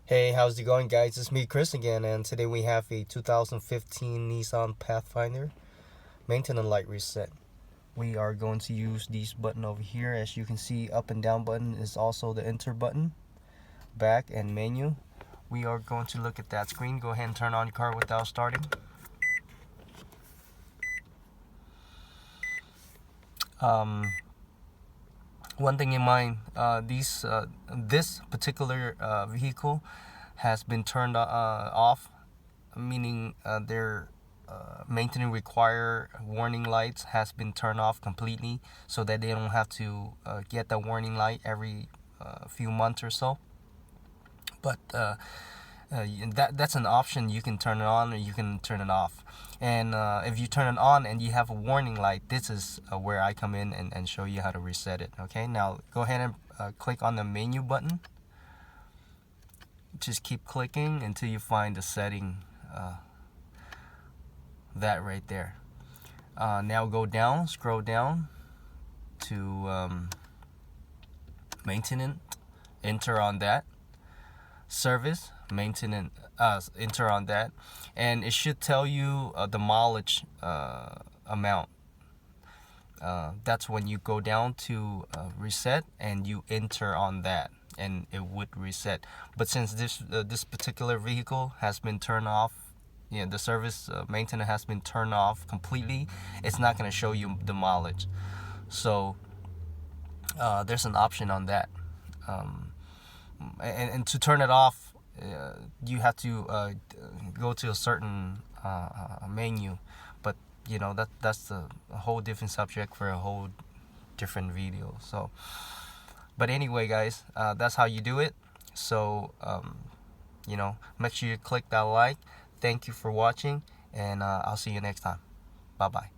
Hey, how's it going, guys? It's me, Chris, again, and today we have a 2015 Nissan Pathfinder maintenance light reset. We are going to use these button over here. As you can see, up and down button is also the enter button, back and menu. We are going to look at that screen. Go ahead and turn on your car without starting. One thing in mind, this particular vehicle has been turned off, meaning their maintenance require warning lights has been turned off completely, so that they don't have to get the warning light every few months or so. But that's an option. You can turn it on or you can turn it off. And if you turn it on and you have a warning light, this is where I come in and show you how to reset it. Okay, now go ahead and click on the menu button. Just keep clicking until you find the setting, that right there. Now go down, scroll down to maintenance, enter on that. Service, maintenance, enter on that, and it should tell you the mileage amount. That's when you go down to reset and you enter on that, and it would reset. But since this particular vehicle has been turned off, the service maintenance has been turned off completely, it's not going to show you the mileage. So there's an option on that. And to turn it off, you have to go to a certain menu. But that's a whole different subject for a whole different video. So, but anyway, guys, that's how you do it. So make sure you click that like. Thank you for watching, and I'll see you next time. Bye bye.